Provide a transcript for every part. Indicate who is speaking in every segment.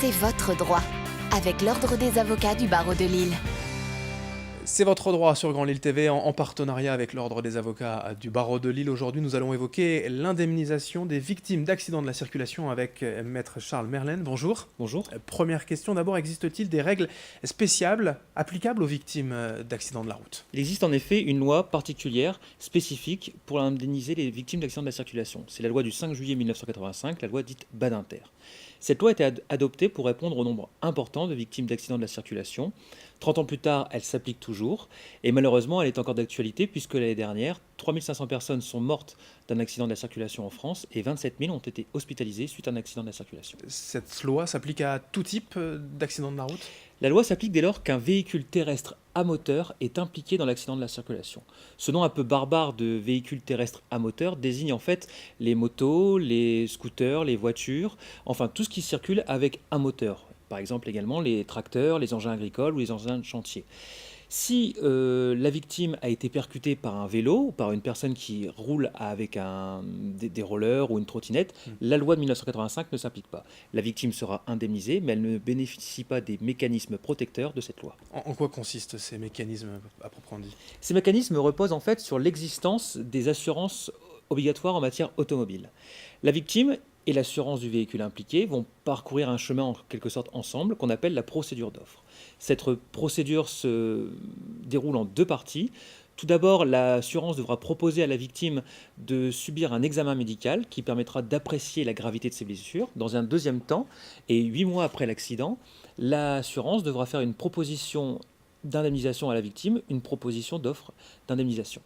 Speaker 1: C'est votre droit, avec l'Ordre des avocats du barreau de Lille.
Speaker 2: C'est votre droit sur Grand Lille TV en partenariat avec l'Ordre des avocats du barreau de Lille. Aujourd'hui, nous allons évoquer l'indemnisation des victimes d'accidents de la circulation avec Maître Charles Merlen. Bonjour.
Speaker 3: Bonjour.
Speaker 2: Première question, d'abord, existe-t-il des règles spéciales applicables aux victimes d'accidents de la route?
Speaker 3: Il existe en effet une loi particulière, spécifique, pour indemniser les victimes d'accidents de la circulation. C'est la loi du 5 juillet 1985, la loi dite Badinter. Cette loi a été adoptée pour répondre au nombre important de victimes d'accidents de la circulation. 30 ans plus tard, elle s'applique toujours. Et malheureusement, elle est encore d'actualité puisque l'année dernière, 3500 personnes sont mortes d'un accident de la circulation en France et 27 000 ont été hospitalisées suite à un accident de la circulation.
Speaker 2: Cette loi s'applique à tout type d'accident de la route?
Speaker 3: La loi s'applique dès lors qu'un véhicule terrestre à moteur est impliqué dans l'accident de la circulation. Ce nom un peu barbare de véhicule terrestre à moteur désigne en fait les motos, les scooters, les voitures, enfin tout ce qui circule avec un moteur. Par exemple également les tracteurs, les engins agricoles ou les engins de chantier. Si la victime a été percutée par un vélo ou par une personne qui roule avec des rollers ou une trottinette, la loi de 1985 ne s'applique pas. La victime sera indemnisée, mais elle ne bénéficie pas des mécanismes protecteurs de cette loi.
Speaker 2: En quoi consistent ces mécanismes à proprement dit?
Speaker 3: Ces mécanismes reposent en fait sur l'existence des assurances obligatoires en matière automobile. La victime et l'assurance du véhicule impliqué vont parcourir un chemin en quelque sorte ensemble qu'on appelle la procédure d'offre. Cette procédure se déroule en deux parties. Tout d'abord, l'assurance devra proposer à la victime de subir un examen médical qui permettra d'apprécier la gravité de ses blessures. Dans un deuxième temps, et 8 mois après l'accident, l'assurance devra faire une proposition d'indemnisation à la victime, une proposition d'offre d'indemnisation.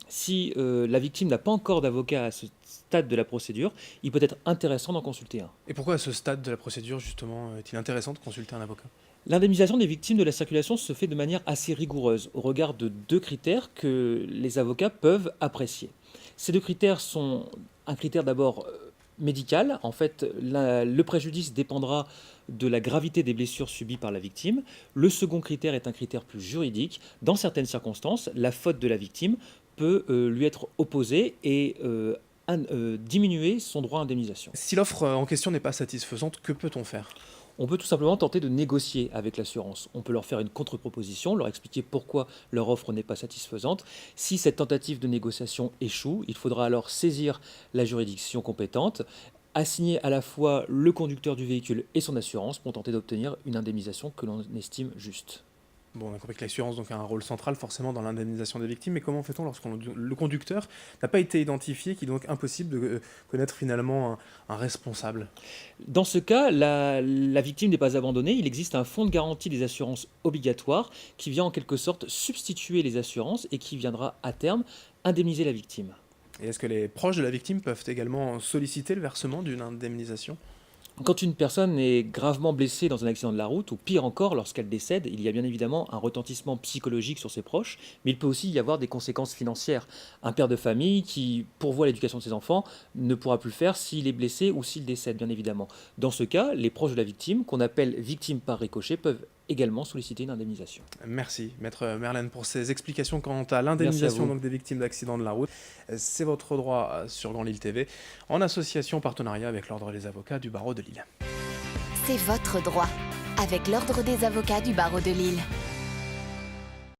Speaker 3: Si la victime n'a pas encore d'avocat à ce stade de la procédure, il peut être intéressant d'en consulter un.
Speaker 2: Et pourquoi à ce stade de la procédure, justement, est-il intéressant de consulter un avocat?
Speaker 3: L'indemnisation des victimes de la circulation se fait de manière assez rigoureuse, au regard de deux critères que les avocats peuvent apprécier. Ces deux critères sont un critère d'abord médical. En fait, le préjudice dépendra de la gravité des blessures subies par la victime. Le second critère est un critère plus juridique. Dans certaines circonstances, la faute de la victime peut lui être opposée et diminuer son droit à indemnisation.
Speaker 2: Si l'offre en question n'est pas satisfaisante, que peut-on faire?
Speaker 3: On peut tout simplement tenter de négocier avec l'assurance. On peut leur faire une contre-proposition, leur expliquer pourquoi leur offre n'est pas satisfaisante. Si cette tentative de négociation échoue, il faudra alors saisir la juridiction compétente, assigner à la fois le conducteur du véhicule et son assurance pour tenter d'obtenir une indemnisation que l'on estime juste.
Speaker 2: Bon, on a compris que l'assurance donc, a un rôle central forcément dans l'indemnisation des victimes, mais comment fait-on lorsque le conducteur n'a pas été identifié, qu'il est donc impossible de connaître finalement un responsable?
Speaker 3: Dans ce cas, la victime n'est pas abandonnée. Il existe un fonds de garantie des assurances obligatoires qui vient en quelque sorte substituer les assurances et qui viendra à terme indemniser la victime.
Speaker 2: Et est-ce que les proches de la victime peuvent également solliciter le versement d'une indemnisation?
Speaker 3: Quand une personne est gravement blessée dans un accident de la route, ou pire encore, lorsqu'elle décède, il y a bien évidemment un retentissement psychologique sur ses proches, mais il peut aussi y avoir des conséquences financières. Un père de famille qui pourvoit l'éducation de ses enfants ne pourra plus le faire s'il est blessé ou s'il décède, bien évidemment. Dans ce cas, les proches de la victime, qu'on appelle victime par ricochet, peuvent également solliciter une indemnisation.
Speaker 2: Merci, Maître Merlen, pour ces explications quant à l'indemnisation donc, des victimes d'accidents de la route. C'est votre droit sur Grand Lille TV, en association partenariat avec l'Ordre des avocats du barreau de Lille.
Speaker 1: C'est votre droit, avec l'Ordre des avocats du barreau de Lille.